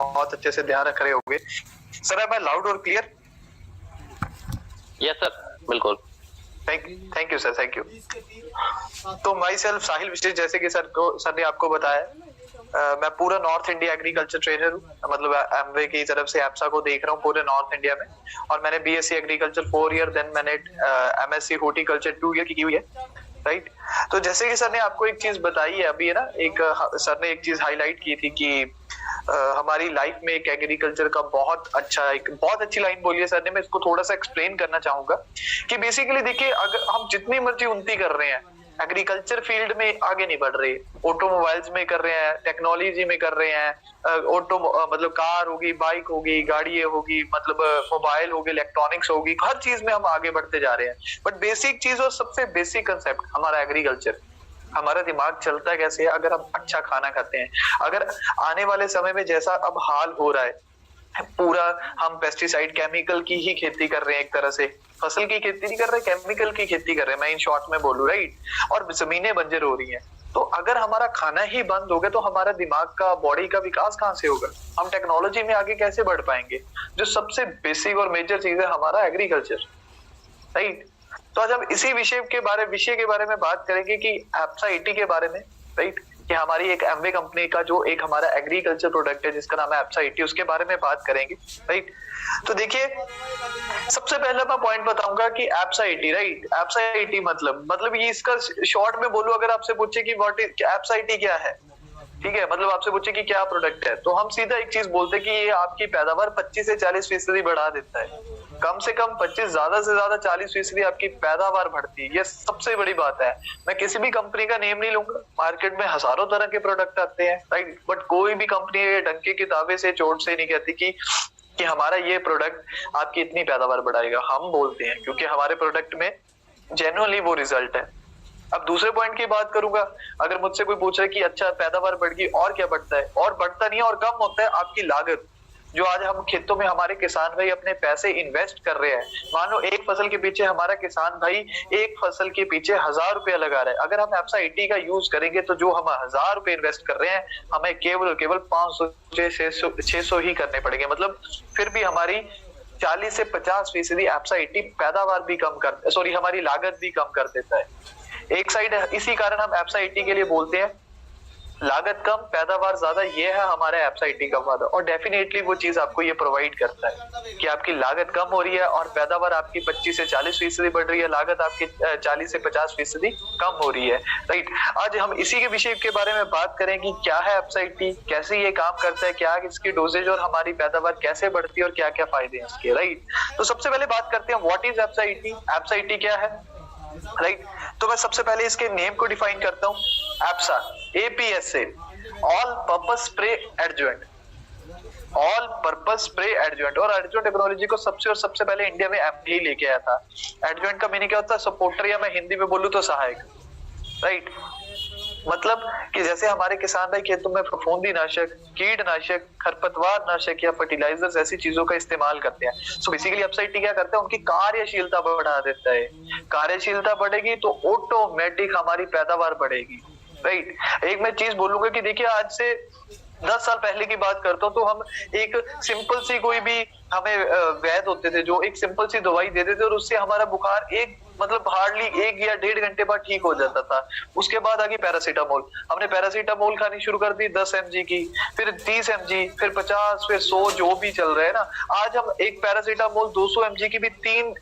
बहुत अच्छे से ध्यान रख रहे होंगे। सर एम आई लाउड और क्लियर? यस सर, बिल्कुल। Thank you sir, thank you. तो माई सेल्फ साहिल विशेष, जैसे कि सर ने आपको बताया, मैं पूरा नॉर्थ इंडिया एग्रीकल्चर ट्रेनर हूँ, मतलब एमवे की तरफ से एप्सा को देख रहा हूँ पूरे नॉर्थ इंडिया में। और मैंने बीएससी एग्रीकल्चर 4 ईयर, देन मैंने एमएससी हॉर्टिकल्चर 2 ईयर की हुई है, राइट। तो जैसे कि सर ने आपको एक चीज बताई है अभी, है ना, सर ने एक चीज हाईलाइट की थी कि हमारी लाइफ में एक एग्रीकल्चर का एक बहुत अच्छी लाइन बोली है सर ने, मैं इसको थोड़ा सा एक्सप्लेन करना चाहूंगा कि बेसिकली देखिए, अगर हम जितनी मर्जी उन्नति कर रहे हैं, एग्रीकल्चर फील्ड में आगे नहीं बढ़ रहे। ऑटोमोबाइल्स में कर रहे हैं, टेक्नोलॉजी में कर रहे हैं, मतलब कार होगी, बाइक होगी, गाड़ी होगी, मतलब मोबाइल होगी, इलेक्ट्रॉनिक्स होगी, हर चीज में हम आगे बढ़ते जा रहे हैं। बट बेसिक चीज और सबसे बेसिक कंसेप्ट हमारा एग्रीकल्चर, हमारा दिमाग चलता कैसे है अगर हम अच्छा खाना खाते हैं। अगर आने वाले समय में जैसा अब हाल हो रहा है, पूरा हम पेस्टिसाइड केमिकल की ही खेती कर रहे हैं, एक तरह से फसल की खेती नहीं कर रहे, केमिकल की खेती कर रहे हैं, मैं इन शॉर्ट में बोलूं, राइट। और जमीनें बंजर हो रही हैं। तो अगर हमारा खाना ही बंद हो गया तो हमारा दिमाग का, बॉडी का विकास कहां से होगा? हम टेक्नोलॉजी में आगे कैसे बढ़ पाएंगे? जो सबसे बेसिक और मेजर चीज है हमारा एग्रीकल्चर, राइट। तो आज हम इसी विषय के बारे में बात करेंगे कि एप्सा 80 के बारे में, राइट, कि हमारी एक एमवे कंपनी का जो एक हमारा एग्रीकल्चर प्रोडक्ट है जिसका नाम है एप्सा 80, उसके बारे में बात करेंगे, राइट। तो देखिए, सबसे पहले मैं पॉइंट बताऊंगा कि एप्सा 80, राइट, एप्सा 80 मतलब ये इसका शॉर्ट में बोलूं, अगर आपसे पूछे कि व्हाट इज एप्सा 80 क्या है, ठीक है, मतलब आपसे पूछे कि क्या प्रोडक्ट है, तो हम सीधा एक चीज बोलते हैं कि ये आपकी पैदावार 25 से 40% बढ़ा देता है। कम से कम 25, ज्यादा से ज्यादा 40% आपकी पैदावार बढ़ती है, ये सबसे बड़ी बात है। मैं किसी भी कंपनी का नेम नहीं लूंगा, मार्केट में हजारों तरह के प्रोडक्ट आते हैं, राइट, बट कोई भी कंपनी डंके की ताबे से, चोट से नहीं कहती कि हमारा ये प्रोडक्ट आपकी इतनी पैदावार बढ़ाएगा। हम बोलते हैं क्योंकि हमारे प्रोडक्ट में जेन्युइनली वो रिजल्ट है। अब दूसरे पॉइंट की बात करूंगा, अगर मुझसे कोई पूछ रहा है कि अच्छा पैदावार बढ़ गई और क्या बढ़ता है, और बढ़ता नहीं है और कम होता है आपकी लागत। जो आज हम खेतों में हमारे किसान भाई अपने पैसे इन्वेस्ट कर रहे हैं, मान लो एक फसल के पीछे हमारा किसान भाई एक फसल के पीछे 1000 रुपया लगा रहा है, अगर हम एप्सा 80 का यूज करेंगे तो जो हम 1000 रुपए इन्वेस्ट कर रहे हैं, हमें केवल 500 से 600 ही करने पड़ेंगे। मतलब फिर भी हमारी 40 से 50% एप्सा 80 पैदावार भी कम कर, सॉरी, हमारी लागत भी कम कर देता है। एक साइड है, इसी कारण हम एप्सा 80 के लिए बोलते हैं लागत कम पैदावार ज्यादा, ये है हमारे एप्सा 80 का फायदा। और डेफिनेटली वो चीज आपको ये प्रोवाइड करता है कि आपकी लागत कम हो रही है और पैदावार आपकी 25 से 40% बढ़ रही है, लागत आपकी 40 से 50% कम हो रही है, राइट। आज हम इसी के विषय के बारे में बात करें कि क्या है एप्सा 80, कैसे ये काम करता है, क्या इसकी डोजेज और हमारी पैदावार कैसे बढ़ती है और क्या क्या फायदे हैं इसके, राइट। तो सबसे पहले बात करते हैं व्हाट इज एप्सा 80। एप्सा 80 क्या है, राइट। तो मैं सबसे पहले इसके नेम को डिफाइन करता हूं। एप्सा, APSA, all purpose spray adjuvant, all purpose spray adjuvant. और एडजुवेंट टेक्नोलॉजी को सबसे पहले इंडिया में एमवे लेके आया था। एडजुवेंट का मीनिंग क्या होता है? सपोर्टर, या मैं हिंदी में बोलूं तो सहायक, राइट। मतलब कि जैसे हमारे किसान भाई खेतों में फफूंदी नाशक, कीटनाशक, खरपतवार नाशक या फर्टिलाइजर्स ऐसी चीजों का इस्तेमाल करते हैं। सो बेसिकली एप्सा 80 क्या करता है? उनकी कार्यशीलता बढ़ा देता है। कार्यशीलता बढ़ेगी तो ऑटोमेटिक हमारी पैदावार बढ़ेगी, राइट। एक मैं चीज बोलूंगा कि देखिए, आज से 10 साल पहले की बात करता हूँ तो हम एक सिंपल सी कोई भी हमें वैद्य होते थे जो एक सिंपल सी दवाई देते थे और उससे हमारा बुखार मतलब हार्डली 1 या 1.5 घंटे बाद ठीक हो जाता था। उसके बाद आ गई पैरासीटामोल, हमने पैरासीटामोल खानी शुरू कर दी 10 mg की, फिर 30 mg, फिर 50, फिर 100, जो भी चल रहा है ना। आज हम एक पैरासीटामोल 200 mg की भी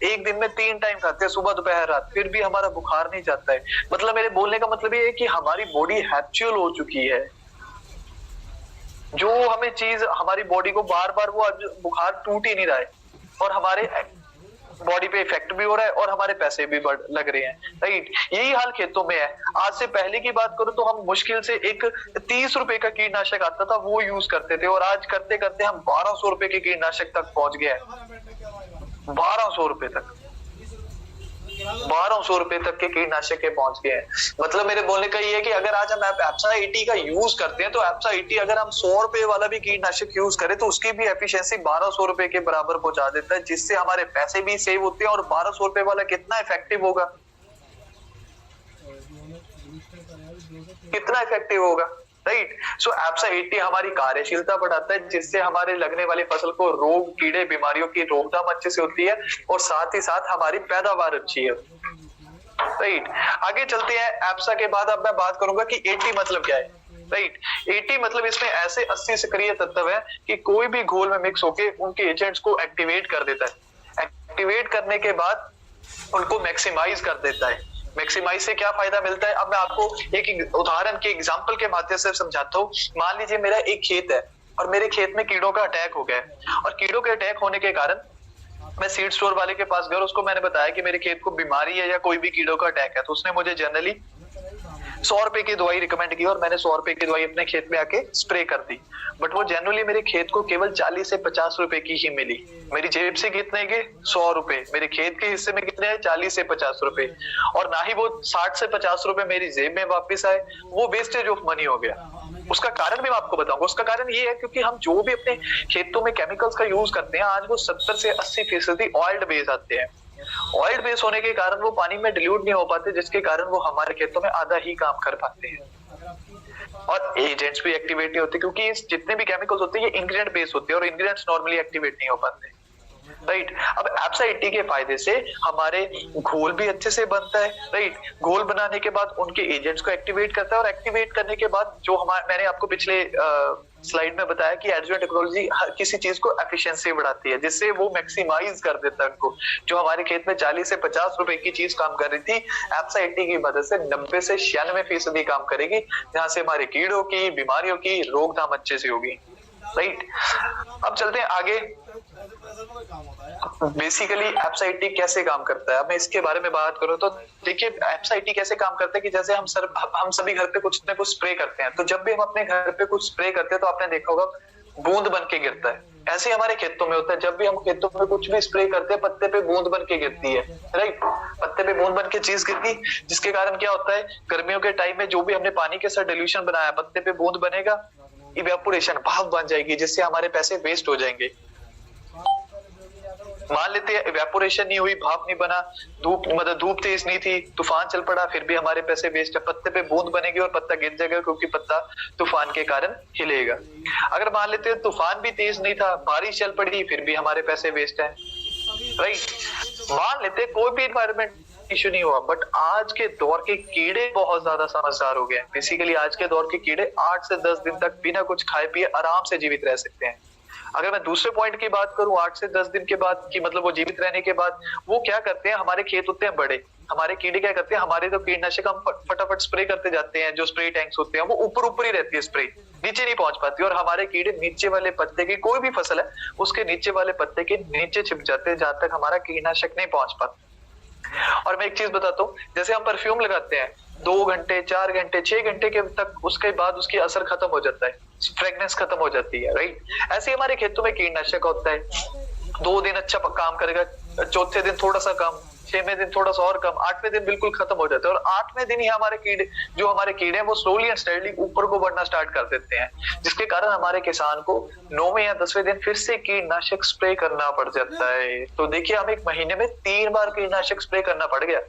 एक दिन में 3 टाइम खाते हैं, सुबह दोपहर रात, फिर भी हमारा बुखार नहीं जाता है। मतलब मेरे बोलने का मतलब ये है कि हमारी बॉडी हैबिचुअल हो चुकी है। जो हमें चीज हमारी बॉडी को बार बार वो बुखार टूट ही नहीं रहा है और हमारे बॉडी पे इफेक्ट भी हो रहा है और हमारे पैसे भी लग रहे हैं, राइट। यही हाल खेतों में है। आज से पहले की बात करूं तो हम मुश्किल से एक 30 रुपए का कीटनाशक आता था, वो यूज करते थे, और आज करते करते हम 1200 रुपए के कीटनाशक तक पहुंच गए। 1200 रुपए तक, 1200 रुपए तक के कीटनाशक के पहुंच गए हैं। मतलब मेरे बोलने का ये है कि अगर आज हम एप्सा 80 का यूज करते हैं तो एप्सा 80 अगर हम 100 रुपए वाला भी कीटनाशक यूज करें तो उसकी भी एफिशिएंसी 1200 रुपए के बराबर पहुंचा देता है, जिससे हमारे पैसे भी सेव होते हैं। और 1200 रुपए वाला कितना इफेक्टिव होगा, कितना इफेक्टिव होगा, राइट। सो एप्सा 80 हमारी कार्यशीलता बढ़ाता है, जिससे हमारे लगने वाली फसल को रोग, कीड़े, बीमारियों की रोकथाम अच्छे से होती है और साथ ही साथ हमारी पैदावार अच्छी है। राइट, आगे चलते हैं। एप्सा के बाद अब मैं बात करूंगा कि 80 मतलब क्या है। राइट, 80 मतलब इसमें ऐसे 80 सक्रिय तत्व है कि कोई भी घोल में मिक्स होके उनके एजेंट्स को एक्टिवेट कर देता है। एक्टिवेट करने के बाद उनको मैक्सिमाइज कर देता है। मैक्सिमाइज से क्या फायदा मिलता है, अब मैं आपको एक उदाहरण के एग्जांपल के माध्यम से समझाता हूँ। मान लीजिए मेरा एक खेत है और मेरे खेत में कीड़ों का अटैक हो गया है, और कीड़ों के अटैक होने के कारण मैं सीड स्टोर वाले के पास गया, उसको मैंने बताया कि मेरे खेत को बीमारी है या कोई भी कीड़ों का अटैक है। तो उसने मुझे जनरली 100 रुपए की दवाई रिकमेंड की और मैंने 100 रुपए की दवाई अपने खेत में आके स्प्रे कर दी। बट वो जनरली मेरे खेत को केवल 40 से 50 रुपए की ही मिली। मेरी जेब से कितने के 100 रुपए, मेरे खेत के हिस्से में कितने हैं 40 से 50 रुपए, और ना ही वो 60 से 50 रुपए मेरी जेब में वापस आए, वो वेस्टेज ऑफ मनी हो गया। उसका कारण भी मैं आपको बताऊंगा। उसका कारण ये है क्योंकि हम जो भी अपने खेतों में केमिकल्स का यूज करते हैं, आज वो 70 से 80% ऑयल्ड बेस आते हैं। ऑयल बेस होने के कारण वो पानी में डिल्यूट नहीं हो पाते, जिसके कारण वो हमारे खेतों में आधा ही काम कर पाते हैं। और एजेंट्स भी एक्टिवेट नहीं होते, क्योंकि इस जितने भी केमिकल्स होते हैं ये इंग्रेडिएंट बेस होते हैं और इंग्रेडिएंट्स नॉर्मली एक्टिवेट नहीं हो पाते। राइट, अब एप्सा 80 के फायदे से हमारे घोल भी अच्छे से बनता है। राइट, घोल बनाने के बाद उनके एजेंट्स को एक्टिवेट करता है, और एक्टिवेट करने के बाद जो मैंने आपको पिछले स्लाइड में बताया कि एडजुवेंट टेक्नोलॉजी हर किसी चीज को एफिशिएंसी बढ़ाती है, जिससे वो मैक्सिमाइज कर देता है उनको। जो हमारे खेत में 40 से 50 रुपए की चीज काम कर रही थी, एप्सा 80 की मदद से 90 से 96% काम करेगी, जहां से हमारे कीड़ों की, बीमारियों की रोकथाम अच्छे से होगी। राइट, अब चलते हैं आगे। बेसिकली एप्सा 80 कैसे काम करता है, अब मैं इसके बारे में बात करूं तो देखिए एप्सा 80 कैसे काम करता है कि जैसे हम सभी घर पे कुछ न कुछ स्प्रे करते हैं, तो जब भी हम अपने घर पे कुछ स्प्रे करते हैं तो आपने देखा होगा बूंद बन के गिरता है। ऐसे ही हमारे खेतों में होता है, जब भी हम खेतों में कुछ भी स्प्रे करते हैं पत्ते पे बूंद बन के गिरती है। राइट, पत्ते पे बूंद बन के चीज गिरती, जिसके कारण क्या होता है, गर्मियों के टाइम में जो भी हमने पानी के साथ डिल्यूशन बनाया, पत्ते पे बूंद बनेगा, इवेपोरेशन, भाप बन जाएगी, जिससे हमारे पैसे वेस्ट हो जाएंगे। मान लेते हैं इवेपोरेशन नहीं हुई, भाप नहीं बना, धूप तेज नहीं थी, तूफान चल पड़ा, फिर भी हमारे पैसे वेस्ट है। पत्ते पे बूंद बनेगी और पत्ता गिर जाएगा, क्योंकि पत्ता तूफान के कारण हिलेगा। अगर मान लेते हैं तूफान भी तेज नहीं था, बारिश चल पड़ी, फिर भी हमारे पैसे वेस्ट है। राइट, मान लेते कोई भी एनवायरमेंट इश्यू नहीं हुआ, बट आज के दौर के कीड़े बहुत ज्यादा समझदार हो गए। बेसिकली आज के दौर के कीड़े 8 से 10 दिन तक बिना कुछ खाए पिए आराम से जीवित रह सकते हैं। अगर मैं दूसरे पॉइंट की बात करूं, 8 से 10 दिन के बाद की मतलब वो जीवित रहने के बाद वो क्या करते हैं, हमारे खेत होते हैं बड़े, हमारे कीड़े क्या करते हैं, हमारे तो कीटनाशक हम फटाफट स्प्रे करते जाते हैं, जो स्प्रे टैंक्स होते हैं वो ऊपर ही रहती है, स्प्रे नीचे नहीं पहुंच पाती, और हमारे कीड़े नीचे वाले पत्ते की, कोई भी फसल है उसके नीचे वाले पत्ते के नीचे छिप जाते हैं, जहां तक हमारा कीटनाशक नहीं पहुंच पाता। और मैं एक चीज बताता हूँ, जैसे हम परफ्यूम लगाते हैं 2 घंटे, 4 घंटे, 6 घंटे के तक उसके बाद उसकी असर खत्म हो जाता है, फ्रेगनेंस खत्म हो जाती है। राइट, ऐसे ही हमारे खेतों में कीटनाशक होता है, 2 दिन अच्छा काम करेगा, चौथे दिन थोड़ा सा कम, 6वें दिन थोड़ा सा और कम, 8वें दिन बिल्कुल खत्म हो जाता है। और 8वें दिन ही हमारे कीड़े हैं वो स्लोली एंड स्टेडली ऊपर को बढ़ना स्टार्ट कर देते हैं, जिसके कारण हमारे किसान को 9वें या 10वें दिन फिर से कीटनाशक स्प्रे करना पड़ जाता है। तो देखिए हम 1 महीने में 3 बार कीटनाशक स्प्रे करना पड़ गया,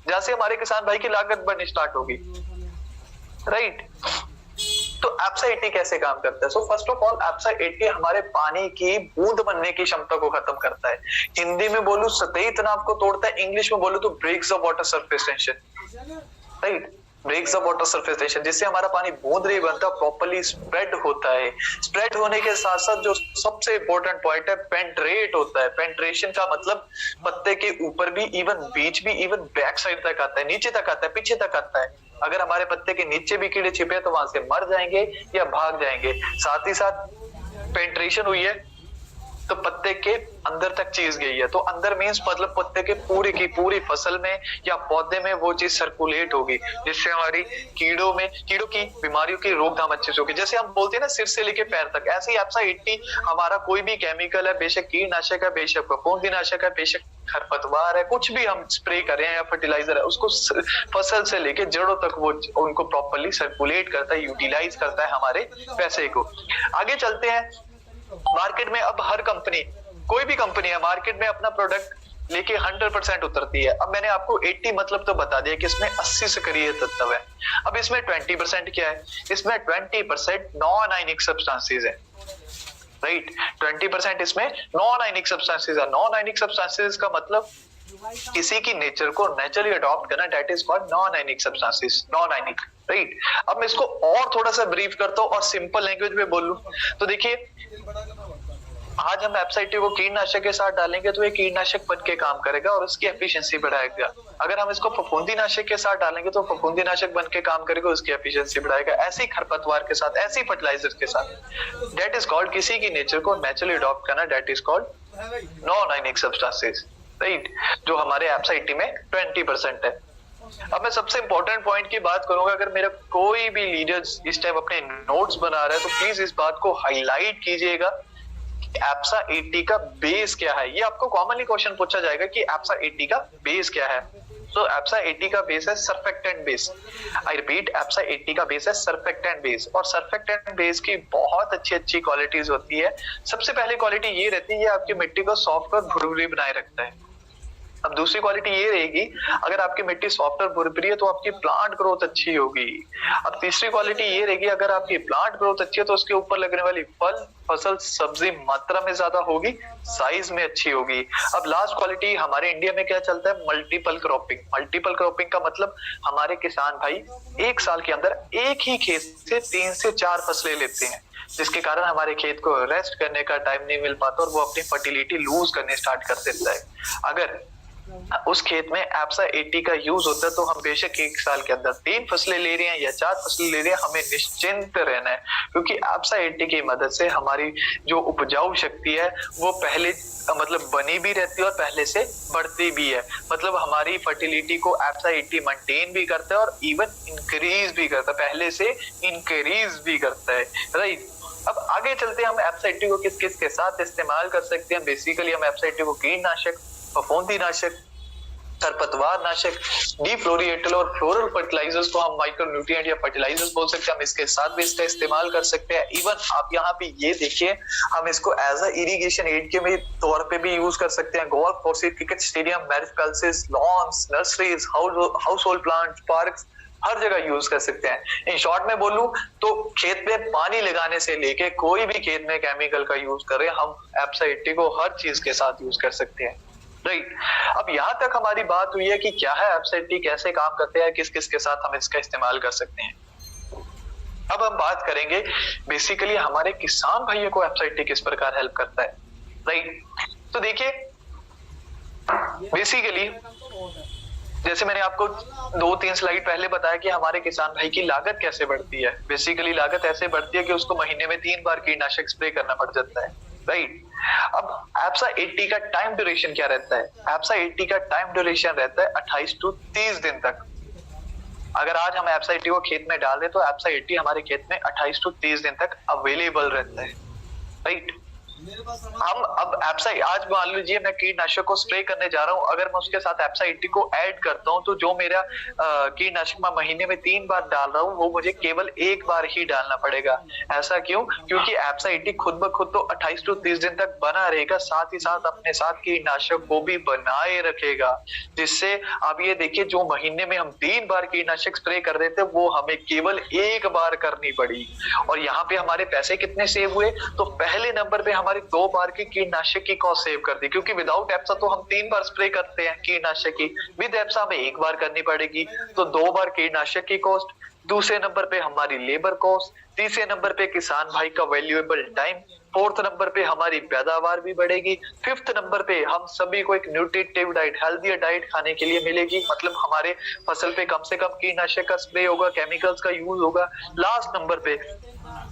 जहां से हमारे किसान भाई की लागत बढ़नी स्टार्ट होगी। राइट, तो एप्सा 80 कैसे काम करता है? सो फर्स्ट ऑफ ऑल एप्सा 80 हमारे पानी की बूंद बनने की क्षमता को खत्म करता है। हिंदी में बोलूं सतही तनाव को तोड़ता है, इंग्लिश में बोलूं तो breaks the water surface tension. Right, breaks the water surface tension, जिससे हमारा पानी बूंद नहीं बनता, प्रॉपर्ली स्प्रेड होता है। स्प्रेड होने के साथ साथ जो सबसे इंपॉर्टेंट पॉइंट है, पेंट्रेट होता है। पेंट्रेशन का मतलब पत्ते के ऊपर भी, इवन बीच भी, इवन बैक साइड तक आता है, नीचे तक आता है, पीछे तक आता है। अगर हमारे पत्ते के नीचे भी कीड़े छिपे तो वहां से मर जाएंगे या भाग जाएंगे। साथ ही साथ पेंट्रेशन हुई है तो पत्ते के अंदर तक चीज गई है, तो अंदर मींस मतलब पत्ते के पूरी की पूरी फसल में या पौधे में वो चीज सर्कुलेट होगी, जिससे हमारी कीड़ों की बीमारियों की रोकथाम अच्छे से होगी। जैसे हम बोलते हैं ना सिर से लेके पैर तक, ऐसे ही एप्सा 80 हमारा कोई भी केमिकल है, बेशक कीटनाशक है, बेशक फफूंदीनाशक है, बेशक खरपतवार है, कुछ भी हम स्प्रे कर रहे हैं या फर्टिलाइजर है, उसको फसल से लेके जड़ों तक वो उनको प्रॉपर्ली सर्कुलेट करता है, यूटिलाइज करता है हमारे पैसे को। आगे चलते हैं। मार्केट में अब हर कंपनी, कोई भी कंपनी है, मार्केट में अपना प्रोडक्ट लेके 100% उतरती है। अब मैंने आपको 80 मतलब तो बता दिया कि इसमें 80 सक्रिय तत्व है। अब इसमें 20% क्या है? इसमें 20% नॉन आयनिक सब्सटेंसेस है, राइट। 20% इसमें नॉन आयनिक सब्सटेंसेस है। नॉन आयनिक सब्सटेंसेस का मतलब किसी की नेचर को नेचुरली अडॉप्ट करना, that is called non ionic substances, non ionic, right. अब मैं इसको और थोड़ा सा ब्रीफ करता हूँ और सिंपल लैंग्वेज में बोलूं तो देखिए, आज हम एप्साइटी को कीटनाशक के साथ डालेंगे तो ये कीटनाशक बन के काम करेगा और उसकी एफिशिएंसी बढ़ाएगा। अगर हम इसको फफूंदीनाशक के साथ डालेंगे तो फफूंदीनाशक बन के काम करेगा, उसकी एफिशिएंसी बढ़ाएगा। ऐसे ही खरपतवार के साथ, ऐसे ही फर्टिलाइजर के साथ, दैट इज कॉल्ड किसी की नेचर को नेचुरली अडॉप्ट करना, that is called non ionic substances, right, जो हमारे एप्साइटी में 20% है। अब मैं सबसे इंपॉर्टेंट पॉइंट की बात करूंगा, अगर मेरा कोई भी लीडर्स इस टाइम अपने नोट्स बना रहा है तो प्लीज इस बात को हाईलाइट कीजिएगा, एप्सा 80 का बेस क्या है। ये आपको कॉमनली क्वेश्चन पूछा जाएगा कि एप्सा 80 का बेस क्या है। तो एप्सा 80 का बेस है सरफेक्टेंट बेस। आई रिपीट, एप्सा 80 का बेस है सरफेक्टेंट बेस। और सरफेक्टेंट बेस की बहुत अच्छी क्वालिटीज होती है। सबसे पहली क्वालिटी ये रहती है, ये आपकी मिट्टी को सॉफ्ट और भुरभुरी बनाए रखता है। अब दूसरी क्वालिटी ये रहेगी, अगर आपकी मिट्टी सॉफ्ट और भुरभुरी है तो आपकी प्लांट ग्रोथ अच्छी होगी। अब तीसरी क्वालिटी ये रहेगी, अगर आपकी प्लांट ग्रोथ अच्छी है तो उसके ऊपर लगने वाली फल, फसल, सब्जी मात्रा में ज्यादा होगी, साइज में अच्छी होगी। अब लास्ट क्वालिटी हमारे इंडिया में क्या चलता है? Multiple cropping. मल्टीपल क्रॉपिंग का मतलब हमारे किसान भाई एक साल के अंदर एक ही खेत से 3 से 4 फसलें लेते हैं, जिसके कारण हमारे खेत को रेस्ट करने का टाइम नहीं मिल पाता और वो अपनी फर्टिलिटी लूज करने स्टार्ट कर देता है। अगर उस खेत में एप्सा 80 का यूज होता है तो हम बेशक एक साल के अंदर 3 फसलें ले रहे हैं या 4 फसलें ले रहे हैं, हमें निश्चिंत रहना है, क्योंकि एप्सा 80 की मदद से हमारी जो उपजाऊ शक्ति है वो पहले मतलब बनी भी रहती है और पहले से बढ़ती भी है। मतलब हमारी फर्टिलिटी को एप्सा 80 मेंटेन भी करता है और इवन इंक्रीज भी करता है, पहले से इंक्रीज भी करता है, राइट। अब आगे चलते हैं, हम एप्सा 80 को किस किस के साथ इस्तेमाल कर सकते हैं। बेसिकली हम एप्सा 80 को कीटनाशक, फफूंदीनाशक, खरपतवार नाशक, डीफ्लोरिएटल और फ्लोरल फर्टिलाइजर्स को हम माइक्रो न्यूट्रिएंट या फर्टिलाइजर्स बोल सकते हैं, हम इसके साथ भी इसका इस्तेमाल कर सकते हैं। इवन आप यहाँ पे ये देखिए, हम इसको एज अ इरिगेशन एड के तौर पे भी यूज कर सकते हैं। Golf course, cricket stadium, marriage palaces, lawns, nurseries, household plant, parks, हर जगह यूज कर सकते हैं। इन शॉर्ट में बोलूं तो खेत में पानी लगाने से लेके कोई भी खेत में केमिकल का यूज करें, हम एप्सा 80 को हर चीज के साथ यूज कर सकते हैं, राइट। अब यहां तक हमारी बात हुई है कि क्या है एप्सा 80, कैसे काम करते हैं, किस किस के साथ हम इसका इस्तेमाल कर सकते हैं। अब हम बात करेंगे बेसिकली हमारे किसान भाइयों को एप्सा 80 किस प्रकार हेल्प करता है, राइट। तो देखिए, बेसिकली जैसे मैंने आपको 2-3 स्लाइड पहले बताया कि हमारे किसान भाई की लागत कैसे बढ़ती है। बेसिकली लागत ऐसे बढ़ती है कि उसको महीने में 3 बार कीटनाशक स्प्रे करना पड़ जाता है, राइट। अब एप्सा 80 का टाइम ड्यूरेशन क्या रहता है? एप्सा 80 का टाइम ड्यूरेशन रहता है 28 से 30 दिन तक। अगर आज हम एप्सा 80 को खेत में डाल दें तो एप्सा 80 हमारे खेत में 28 से 30 दिन तक अवेलेबल रहता है, राइट। हम अब एप्सा, आज मान लीजिए मैं कीटनाशक को स्प्रे करने जा रहा हूं, अगर मैं उसके साथ एप्सा 80 को ऐड करता हूं तो जो मेरा कीटनाशक मैं महीने में 3 बार डाल रहा हूं वो मुझे केवल 1 बार ही डालना पड़ेगा। ऐसा क्यों? क्योंकि एप्सा 80 खुद ब खुद तो 28 से 30 दिन तक बना रहेगा, साथ ही साथ अपने साथ कीटनाशक को भी बनाए रखेगा, जिससे आप ये देखिए जो महीने में हम 3 बार कीटनाशक स्प्रे कर रहे थे वो हमें केवल 1 बार करनी पड़ी। और यहाँ पे हमारे पैसे कितने सेव हुए? तो पहले नंबर पे हमारी 2 बार की कीटनाशक की कॉस्ट सेव कर दी, क्योंकि विदाउट एप्सा तो हम 3 बार स्प्रे करते हैं कीटनाशक की, विद एप्सा हमें 1 बार करनी पड़ेगी, तो 2 बार कीटनाशक की कॉस्ट। दूसरे नंबर पे हमारी लेबर कॉस्ट, तीसरे नंबर पे किसान भाई का वैल्यूएबल टाइम, फोर्थ नंबर पे हमारी पैदावार भी बढ़ेगी, फिफ्थ नंबर पे हम सभी को एक न्यूट्रिटिव डाइट, हेल्दी डाइट खाने के लिए मिलेगी। मतलब हमारे फसल पे कम से कम कीटनाशक का स्प्रे होगा, केमिकल्स का यूज होगा। लास्ट नंबर पे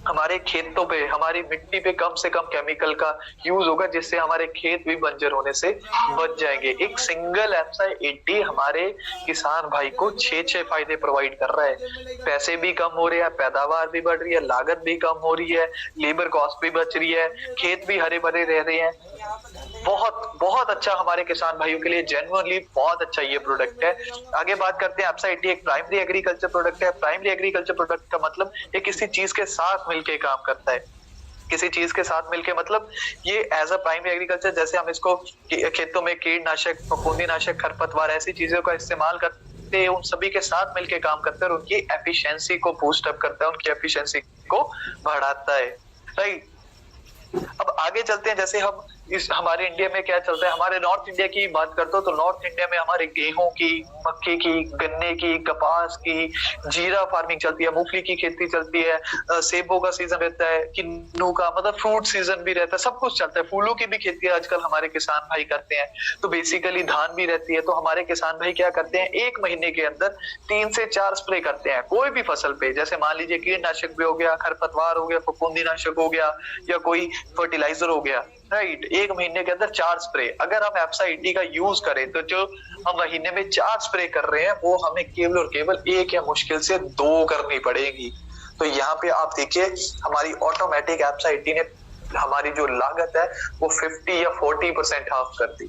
हमारे खेतों पे, हमारी मिट्टी पे कम से कम केमिकल का यूज होगा, जिससे हमारे खेत भी बंजर होने से बच जाएंगे। एक सिंगल एप्सा 80 हमारे किसान भाई को 6 फायदे प्रोवाइड कर रहा है। पैसे भी कम हो रहे हैं, पैदावार भी बढ़ रही है, लागत भी कम हो रही है, लेबर कॉस्ट भी बच रही है, खेत भी हरे भरे रह रहे हैं। बहुत बहुत अच्छा हमारे किसान भाइयों के लिए, जेन्युइनली बहुत अच्छा ये प्रोडक्ट है। आगे बात करते हैं, एप्सा 80 एक प्राइमरी एग्रीकल्चर प्रोडक्ट है। प्राइमरी एग्रीकल्चर प्रोडक्ट का मतलब ये किसी चीज के साथ मिलके काम करता है। किसी चीज के साथ मिलके, मतलब ये एज अ प्राइमरी एग्रीकल्चर, जैसे हम इसको खेतों में कीटनाशक, फफूंदीनाशक, खरपतवार ऐसी चीजों का इस्तेमाल करते हैं, उन सभी के साथ मिलके काम करते हैं और उनकी एफिशिएंसी को बूस्ट अप करता है, उनकी एफिशिएंसी को बढ़ाता है, राइट। अब आगे चलते हैं, जैसे हम इस हमारे इंडिया में क्या चलता है, हमारे नॉर्थ इंडिया की बात करते हो तो नॉर्थ इंडिया में हमारे गेहूं की, मक्के की, गन्ने की, कपास की, जीरा फार्मिंग चलती है, मूंगफली की खेती चलती है, सेबों का सीजन रहता है, किन्नू का, मतलब फ्रूट सीजन भी रहता है, सब कुछ चलता है। फूलों की भी खेती आजकल हमारे किसान भाई करते हैं, तो बेसिकली धान भी रहती है। तो हमारे किसान भाई क्या करते हैं, एक महीने के अंदर 3 से 4 स्प्रे करते हैं कोई भी फसल पे, जैसे मान लीजिए कीटनाशक भी हो गया, खरपतवार हो गया, फफूंदीनाशक हो गया, या कोई फर्टिलाइजर हो गया, राइट। एक महीने के अंदर 4 स्प्रे। अगर हम एप्सा 80 का यूज करें तो जो हम महीने में 4 स्प्रे कर रहे हैं वो हमें केवल और केवल 1 या मुश्किल से 2 करनी पड़ेगी। तो यहाँ पे आप देखिए हमारी ऑटोमेटिक एप्सा 80 ने हमारी जो लागत है वो 50 या 40% हाफ कर दी,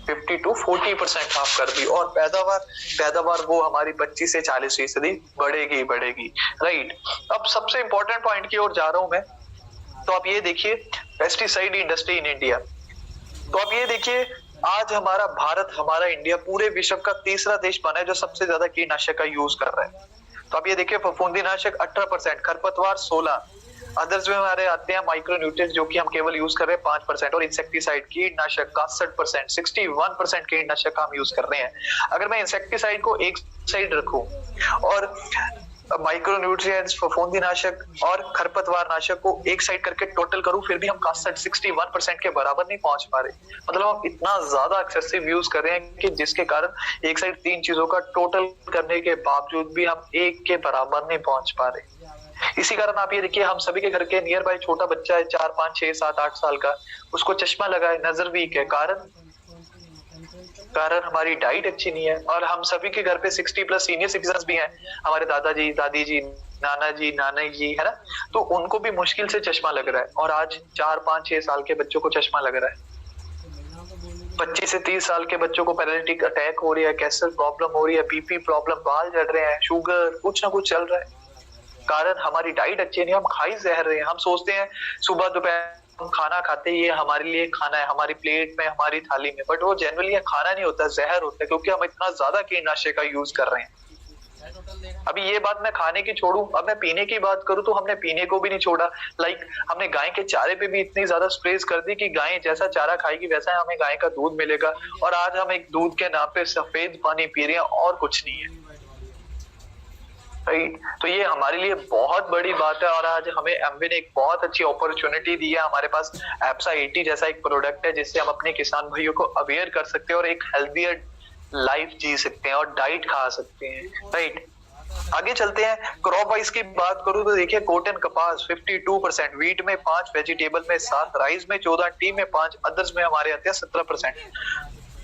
50 to 40% हाफ कर दी, और पैदावार वो हमारी 25 से 40% बढ़ेगी, राइट। अब सबसे इंपॉर्टेंट पॉइंट की ओर जा रहा हूं मैं, तो आप ये देखिए पेस्टिसाइड इंडस्ट्री इन इंडिया। तो आप ये देखिए आज हमारा भारत, हमारा इंडिया पूरे विश्व का तीसरा देश बना है जो सबसे ज्यादा कीटनाशक का यूज कर रहा है। तो आप ये देखिए फफूंदीनाशक 18%, खरपतवार 16%, अदर्स में हमारे आते हैं माइक्रोन्यूट्रिएंट्स जो कि हम केवल यूज कर रहे हैं 5%, और इंसेक्टिसाइड कीटनाशक 61%, 61% कीटनाशक हम यूज कर रहे हैं। अगर मैं इंसेक्टिसाइड को एक साइड रखूं और माइक्रोन्यूट्रिएंट्स, फफूंदीनाशक और खरपतवार नाशक को एक साइड करके टोटल करूं, फिर भी हम 61% के बराबर नहीं पहुंच पा रहे। मतलब हम इतना ज्यादा एक्सेसिव यूज कर रहे हैं कि जिसके कारण एक साइड 3 चीजों का टोटल करने के बावजूद भी हम 1 के बराबर नहीं पहुंच पा रहे। इसी कारण आप ये देखिए हम सभी के घर के नियर बाय छोटा बच्चा है, 4, 5, 6, 7, 8 साल का, उसको चश्मा लगा है, नजर वीक है, कारण हमारी डाइट अच्छी नहीं है। और हम सभी के घर पे 60+ सीनियर सिटीजन भी हैं, हमारे दादाजी, दादी जी, नाना जी, नानी जी, है ना, तो उनको भी मुश्किल से चश्मा लग रहा है। और आज 4, 5, 6 साल के बच्चों को चश्मा लग रहा है। 25 से 30 साल के बच्चों को पैरालिटिक अटैक हो रही है, कैंसर प्रॉब्लम हो रही है, बीपी प्रॉब्लम, बाल झड़ रहे हैं, शुगर, कुछ ना कुछ चल रहा है। कारण हमारी डाइट अच्छी नहीं, हम खा ही जहर रहे हैं। हम सोचते हैं सुबह दोपहर हम खाना खाते हैं, ये हमारे लिए खाना है, हमारी प्लेट में, हमारी थाली में, बट वो जनरली खाना नहीं होता, जहर होता है, क्योंकि हम इतना ज्यादा कीटनाशक का यूज कर रहे हैं। अभी ये बात मैं खाने की छोड़ू, अब मैं पीने की बात करूं तो हमने पीने को भी नहीं छोड़ा। लाइक हमने गाय के चारे पे भी इतनी ज्यादा स्प्रेस कर दी कि गाय जैसा चारा खाएगी वैसा हमें गाय का दूध मिलेगा, और आज हम एक दूध के नाम पे सफेद पानी पी रहे हैं और कुछ नहीं है, राइट। तो ये हमारे लिए बहुत बड़ी बात है, और आज हमें एमवे ने एक बहुत अच्छी अपॉर्चुनिटी दी है। हमारे पास एप्सा 80 जैसा एक प्रोडक्ट है जिससे हम अपने किसान भाइयों को अवेयर कर सकते हैं और एक हेल्थियर लाइफ जी सकते हैं और डाइट खा सकते हैं, राइट। आगे चलते हैं, क्रॉप वाइज की बात करूं तो देखिए कॉटन, कपास 52%, वीट में 5, वेजिटेबल में 7, राइस में 14, टी में 5, अदर्स में हमारे आते हैं 17%।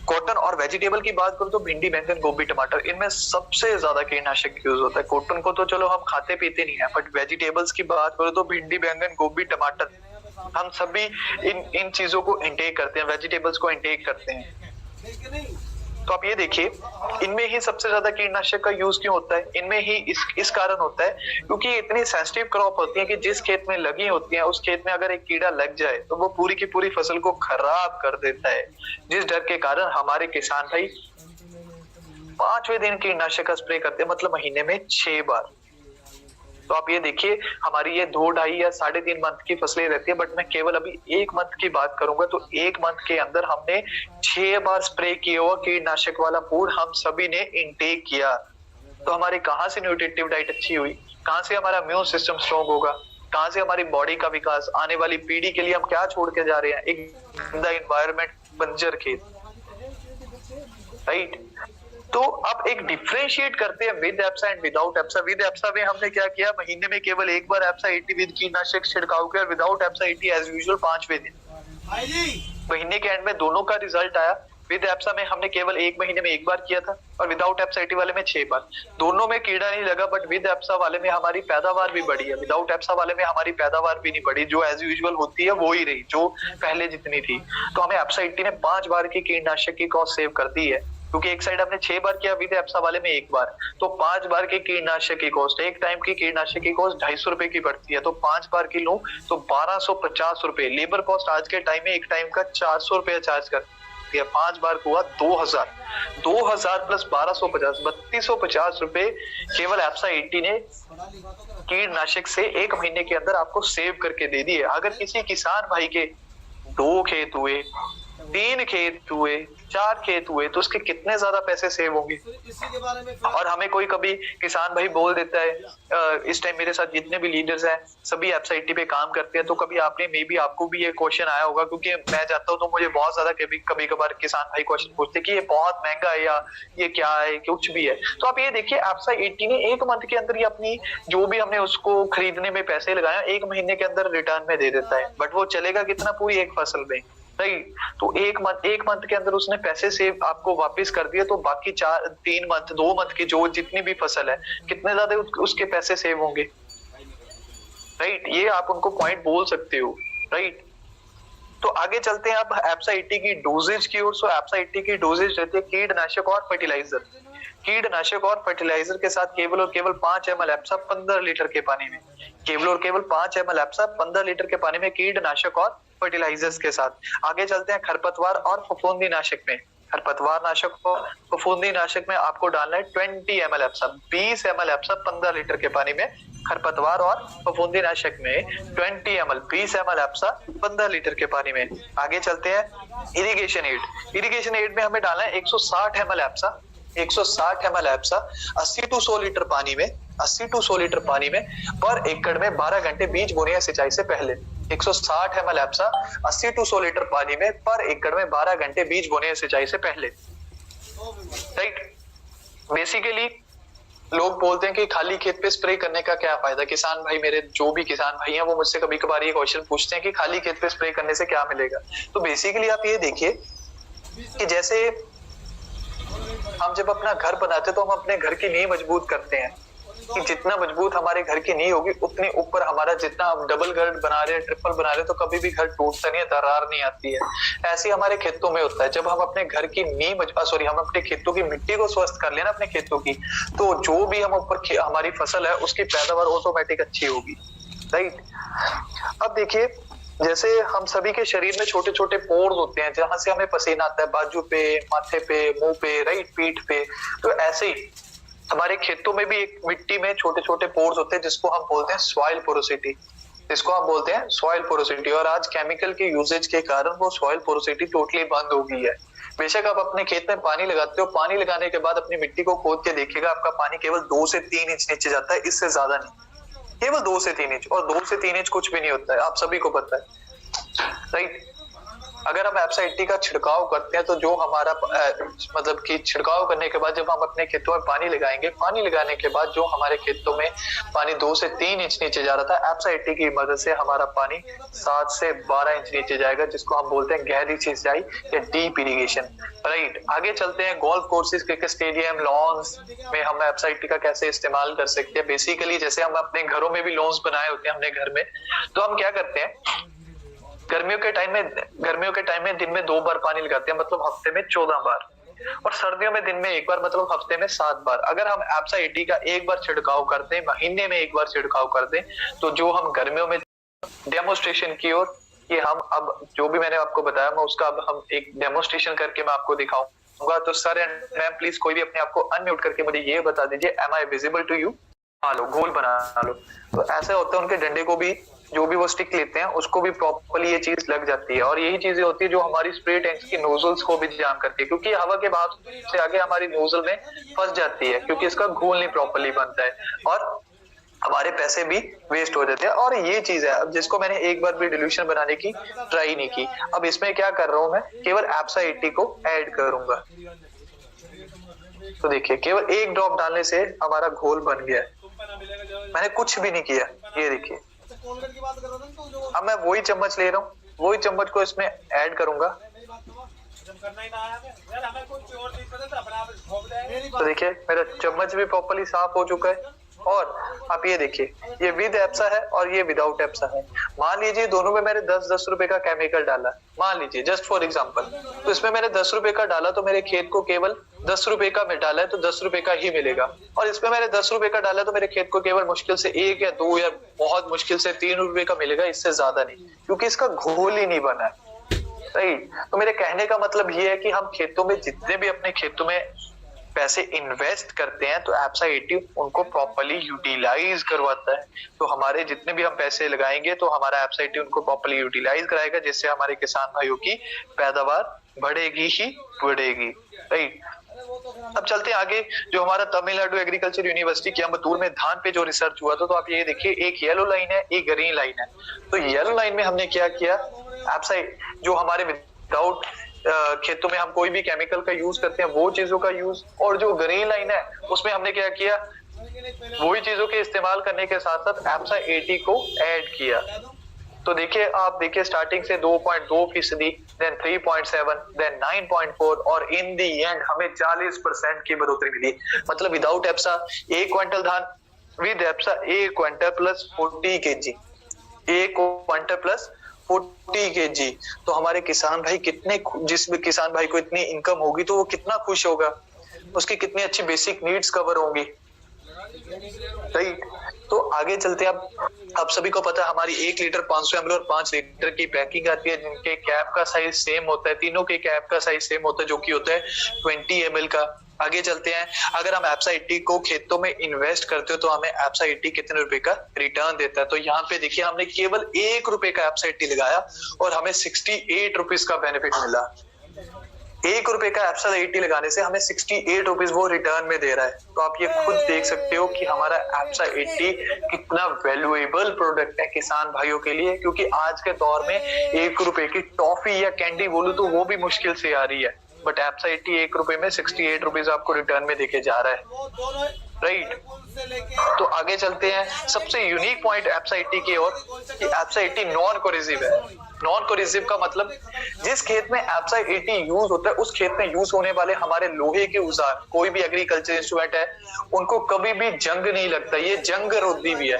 कॉटन और वेजिटेबल की बात करूं तो भिंडी, बैंगन, गोभी, टमाटर, इनमें सबसे ज्यादा कीटनाशक यूज होता है। कॉटन को तो चलो हम खाते पीते नहीं है, बट वेजिटेबल्स की बात करूं तो भिंडी, बैंगन, गोभी, टमाटर, हम सभी इन चीजों को इंटेक करते हैं, वेजिटेबल्स को इंटेक करते हैं। तो आप ये देखिए इनमें ही सबसे ज्यादा कीटनाशक का यूज क्यों होता है, इनमें ही इस कारण होता है क्योंकि इतनी सेंसिटिव क्रॉप होती है कि जिस खेत में लगी होती है उस खेत में अगर एक कीड़ा लग जाए तो वो पूरी की पूरी फसल को खराब कर देता है, जिस डर के कारण हमारे किसान भाई 5वें दिन कीटनाशक का स्प्रे करते हैं, मतलब महीने में 6 बार। तो आप ये देखिए हमारी ये 2, 2.5 या 3.5 मंथ की फसलें रहती है, बट मैं केवल अभी 1 मंथ की बात करूंगा। तो 1 मंथ के अंदर हमने 6 बार स्प्रे किया हुआ कीटनाशक वाला फूड हम सभी ने इंटेक किया। तो हमारी कहाँ से न्यूट्रिटिव डाइट अच्छी हुई, कहाँ से हमारा इम्यून सिस्टम स्ट्रॉन्ग होगा, कहाँ से हमारी बॉडी का विकास, आने वाली पीढ़ी के लिए हम क्या छोड़ के जा रहे हैं, एक गंदा एनवायरनमेंट, बंजर खेत, राइट। तो अब एक डिफरेंशिएट करते हैं विद एप्सा एंड विदाउट एप्सा। विद एप्सा में हमने क्या किया, महीने में केवल 1 बार एप्सा 80 विद कीटनाशक छिड़काव किया, विदाउट एप्सा 80 एज यूजुअल 5वें दिन। महीने के एंड में दोनों का रिजल्ट आया। विद एप्सा में हमने केवल 1 महीने में 1 बार किया था, और विदाउट एप्सा 80 वाले में 6 बार। दोनों में कीड़ा नहीं लगा, बट विद एप्सा वाले में हमारी पैदावार भी बढ़ी है, विदाउट एप्सा वाले में हमारी पैदावार भी नहीं बढ़ी, जो एज यूजुअल होती है वो ही रही जो पहले जितनी थी। तो हमें एप्सा 80 ने 5 बार की कीटनाशक की कॉस्ट सेव कर दी है। क्योंकि एक साइड हमने 6 बार किया विद एप्सा वाले में 1 बार, तो 5 बार के कीटनाशक की कॉस्ट, एक टाइम की कीटनाशक की कॉस्ट 250 रुपए की पड़ती है, तो 5 बार की लूं तो 1250 रुपए। लेबर कॉस्ट आज के टाइम में एक टाइम का 400 रुपया चार्ज करती है, 5 बार को हुआ 2000 प्लस 1250, 3250 रुपए केवल एप्सा 80 ने कीटनाशक से 1 महीने के अंदर आपको सेव करके दे दिए। अगर किसी किसान भाई के 2 खेत हुए, 3 खेत हुए, 4 खेत हुए, तो उसके कितने ज्यादा पैसे सेव होंगे। और हमें कोई कभी किसान भाई बोल देता है, इस टाइम मेरे साथ जितने भी लीडर्स हैं सभी एप्साइटी पे काम करते हैं, तो कभी आपने मे बी आपको भी ये क्वेश्चन आया होगा, क्योंकि मैं जाता हूँ तो मुझे बहुत ज्यादा कभी कभार किसान भाई क्वेश्चन पूछते हैं कि ये बहुत महंगा है या ये क्या है, कुछ भी है। तो आप ये देखिए एप्सा 80 ने 1 मंथ के अंदर ही अपनी जो भी हमने उसको खरीदने में पैसे लगाया 1 महीने के अंदर रिटर्न में दे देता है, बट वो चलेगा कितना, पूरी एक फसल में, राइट। तो एक मंथ के अंदर उसने पैसे सेव आपको वापस कर दिए, तो बाकी 3 मंथ 2 मंथ की जो जितनी भी फसल है कितने ज्यादा उसके पैसे सेव होंगे, राइट। ये आप उनको पॉइंट बोल सकते हो, राइट। तो आगे चलते हैं अब एप्सा 80 की डोजेज की ओर। सो एप्सा 80 की डोजेज रहती है कीटनाशक और फर्टिलाइजर। कीटनाशक और फर्टिलाइजर के साथ केवल और केवल 5 ml एप्सा 15 लीटर के पानी में, केवल और केवल 5 ml एप्सा 15 लीटर के पानी में कीटनाशक और फर्टिलाइजर्स के साथ। आगे चलते हैं खरपतवार और फफूंदी नाशक में। खरपतवार नाशक और फफूंदी नाशक में आपको डालना है 20 ml एप्सा, 20 ml एप्सा 15 लीटर के पानी में। खरपतवार और फफूंदी नाशक में 20 ml 20 ml एप्सा 15 लीटर के पानी में। आगे चलते हैं इरिगेशन एड। इरिगेशन एड में हमें डालना है 160 ml एप्सा, 160 ml एप्सा 80 टू 100 लीटर पानी में, 80 टू 100 लीटर पानी में पर एकड़ में 12 घंटे बीज बोने या सिंचाई से पहले। 160 ml एप्सा 80 टू 100 लीटर पानी में पर एकड़ में 12 घंटे बीज बोने या सिंचाई से पहले, राइट। बेसिकली लोग बोलते हैं कि खाली खेत पे स्प्रे करने का क्या फायदा। किसान भाई, मेरे जो भी किसान भाई हैं वो मुझसे कभी कभार ये क्वेश्चन पूछते हैं कि खाली खेत पे स्प्रे करने से क्या मिलेगा। तो बेसिकली आप ये देखिए कि जैसे हम जब अपना घर बनाते हैं तो हम अपने घर की नींव मजबूत करते हैं, कि जितना मजबूत हमारे घर की नींव होगी उतने ऊपर हमारा, जितना हम डबल घर बना रहे हैं, ट्रिपल बना रहे हैं, तो कभी भी घर टूटता नहीं है, दरार नहीं आती है। ऐसे हमारे खेतों में होता है। जब हम अपने घर की नींव हम अपने खेतों की मिट्टी को स्वस्थ कर लेना अपने खेतों की, तो जो भी हम ऊपर हमारी फसल है उसकी पैदावार ऑटोमेटिक अच्छी होगी, राइट। अब देखिए जैसे हम सभी के शरीर में छोटे छोटे पोर्स होते हैं जहां से हमें पसीना आता है, बाजू पे, माथे पे, मुंह पे, राइट, पीठ पे। तो ऐसे ही हमारे खेतों में भी एक मिट्टी में छोटे छोटे पोर्स होते हैं जिसको हम बोलते हैं सॉइल पोरोसिटी, जिसको हम बोलते हैं सॉइल पोरोसिटी। और आज केमिकल के यूजेज के कारण वो सॉइल पोरोसिटी टोटली बंद हो गई है। बेशक आप अपने खेत में पानी लगाते हो, पानी लगाने के बाद अपनी मिट्टी को खोद के देखिएगा, आपका पानी केवल 2 से 3 इंच नीचे जाता है, इससे ज्यादा नहीं, केवल 2 से 3 इंच। और 2 से 3 इंच कुछ भी नहीं होता है, आप सभी को पता है, राइट। अगर हम एप्सा 80 का छिड़काव करते हैं तो जो हमारा मतलब कि छिड़काव करने के बाद जब हम अपने खेतों में पानी लगाएंगे, पानी लगाने के बाद जो हमारे खेतों में पानी 2 से 3 इंच नीचे जा रहा था, एप्सा 80 की मदद से हमारा पानी 7 से 12 इंच नीचे जाएगा, जिसको हम बोलते हैं गहरी सिंचाई या डीप इरिगेशन, राइट। आगे चलते हैं golf courses, cricket stadium, lawns में हम एप्सा 80 का कैसे इस्तेमाल कर सकते हैं। बेसिकली जैसे हम अपने घरों में भी लॉन्स बनाए होते हैं हमने घर में, तो हम क्या करते हैं, गर्मियों के टाइम में दिन में 2 बार पानी लगाते हैं, मतलब हफ्ते में 14 बार, और सर्दियों में दिन में 1 बार, मतलब हफ्ते में 7 बार। अगर हम एप्सा 80 का 1 बार छिड़काव करते हैं, महीने में 1 बार छिड़काव करते हैं, तो जो हम गर्मियों में डेमोस्ट्रेशन की ओर, ये हम अब जो भी मैंने आपको बताया मैं उसका अब हम एक डेमोस्ट्रेशन करके मैं आपको दिखाऊंगा। तो सर मैम प्लीज कोई भी अपने आप को अनम्यूट करके मुझे ये बता दीजिए, am I visible to you. हाँ लो, गोल बना लो। तो ऐसे होता है, उनके डंडे को भी, जो भी वो स्टिक लेते हैं उसको भी प्रॉपर्ली ये चीज लग जाती है। और यही चीजें होती है जो हमारी स्प्रे टैंक्स की नोजल्स को भी जाम करती है, क्योंकि हवा के बहाव से आगे हमारी नोजल में फंस जाती है, क्योंकि इसका घोल नहीं प्रॉपर्ली बनता है और हमारे पैसे भी वेस्ट हो जाते हैं। और ये चीज है अब जिसको मैंने एक बार भी डिल्यूशन बनाने की ट्राई नहीं की। अब इसमें क्या कर रहा हूं मैं, केवल एप्सा 80 को ऐड करूंगा। तो देखिए केवल 1 ड्रॉप डालने से हमारा घोल बन गया है, मैंने कुछ भी नहीं किया। ये देखिए अब मैं वही चम्मच ले रहा हूँ, वही चम्मच को इसमें ऐड करूंगा। तो देखिए मेरा चम्मच भी प्रॉपर्ली साफ हो चुका है, और आप ये देखिए, ये विद एप्सा है और ये विदाउट एप्सा है। मान लीजिए दोनों में मैंने 10-10 रुपए का केमिकल डाला, मान लीजिए जस्ट फॉर एग्जांपल, तो इसमें मैंने 10 रुपए का डाला तो मेरे खेत को केवल 10 रुपए का डाला है तो 10 रुपए का ही मिलेगा, और इसमें मैंने 10 रुपए का डाला तो मेरे खेत को केवल मुश्किल से 1 या 2 या बहुत मुश्किल से 3 रुपए का मिलेगा, इससे ज्यादा नहीं, क्योंकि इसका घोल ही नहीं बना है। राइट, तो मेरे कहने का मतलब ये है कि हम खेतों में जितने भी अपने खेतों में पैसे इन्वेस्ट करते हैं तो एप्सा 80 उनको प्रॉपर्ली यूटिलाइज करवाता है। तो हमारे जितने भी हम पैसे लगाएंगे तो हमारा एप्सा 80 उनको प्रॉपर्ली यूटिलाइज कराएगा, जिससे हमारे किसान भाइयों की पैदावार बढ़ेगी ही बढ़ेगी। राइट, अब चलते हैं आगे। जो हमारा तमिलनाडु एग्रीकल्चर यूनिवर्सिटी के अम्बतूर में धान पे जो रिसर्च हुआ था, तो आप ये देखिए, एक येलो लाइन है, एक ग्रीन लाइन है। तो येलो लाइन में हमने क्या किया, एप्सा जो हमारे विदाउट खेतों में हम कोई भी केमिकल का यूज करते हैं वो चीजों का यूज, और जो ग्रीन लाइन है उसमें हमने क्या किया, वही चीजों के इस्तेमाल करने के साथ साथ एप्सा 80 को ऐड किया। तो देखिए, आप देखिए स्टार्टिंग से 2.2%, देन 3.7, देन 9.4 और इन दी एंड हमें 40% की बढ़ोतरी मिली। मतलब विदाउट एप्सा 1 क्विंटल धान, विद एप्सा 1 quintal plus 40 kg, 1 quintal plus 40 kg। तो हमारे किसान भाई कितने, जिस भी किसान भाई को इतनी इनकम होगी तो वो कितना खुश होगा, उसकी कितनी अच्छी बेसिक नीड्स कवर होंगी। राइट, तो आगे चलते हैं। अब सभी को पता है हमारी 1 लीटर 500 ml और 5 लीटर की पैकिंग आती है, जिनके कैप का साइज सेम होता है, तीनों के कैप का साइज सेम होता है, जो कि होता है 20 ml का। आगे चलते हैं, अगर हम एप्सा 80 को खेतों में इन्वेस्ट करते हो तो हमें एप्सा 80 कितने रुपए का रिटर्न देता है। तो यहाँ पे देखिए, हमने केवल 1 रुपए का एप्सा 80 लगाया और हमें 68 रुपीज का बेनिफिट मिला। 1 रुपए का एप्सा 80 लगाने से हमें 68 रुपीज वो रिटर्न में दे रहा है। तो आप ये खुद देख सकते हो कि हमारा एप्सा 80 कितना वैल्यूएबल प्रोडक्ट है किसान भाइयों के लिए, क्योंकि आज के दौर में 1 रुपए की टॉफी या कैंडी बोलूं तो वो भी मुश्किल से आ रही है, बट एप्सा 80 1 रुपए में 68 रुपीज आपको रिटर्न में देके जा रहा है। राइट, तो आगे चलते हैं। सबसे यूनिक पॉइंट एप्सा 80 की ओर, कि एप्सा 80 नॉन कोरिजिव है। नॉन कोरिजिव का मतलब, जिस खेत में एप्सा 80 यूज होता है उस खेत में यूज होने वाले हमारे लोहे के औजार, कोई भी एग्रीकल्चर इंस्ट्रूमेंट है, उनको कभी भी जंग नहीं लगता, ये जंग रोधी भी है।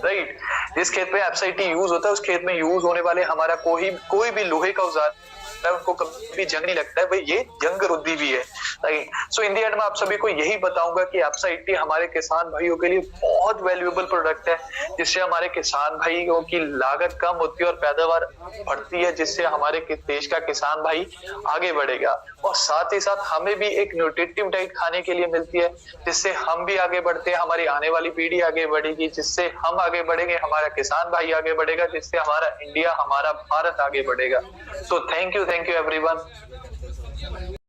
राइट, जिस खेत में एप्सा 80 यूज होता है उस खेत में यूज होने वाले हमारा कोई भी लोहे का औजार उनको कभी जंग नहीं लगता है, भाई ये जंग रोधी भी है। Right, so in the end में आप सभी को यही बताऊंगा कि एप्सा 80 हमारे किसान भाइयों के लिए बहुत वैल्यूएबल प्रोडक्ट है, जिससे हमारे किसान भाइयों की लागत कम होती है और पैदावार बढ़ती है, जिससे हमारे देश का किसान भाई आगे बढ़ेगा, और साथ ही साथ हमें भी एक न्यूट्रिटिव डाइट खाने के लिए मिलती है, जिससे हम भी आगे बढ़ते हैं, हमारी आने वाली पीढ़ी आगे बढ़ेगी, जिससे हम आगे बढ़ेंगे, हमारा किसान भाई आगे बढ़ेगा, जिससे हमारा इंडिया, हमारा भारत आगे बढ़ेगा। So thank you everyone.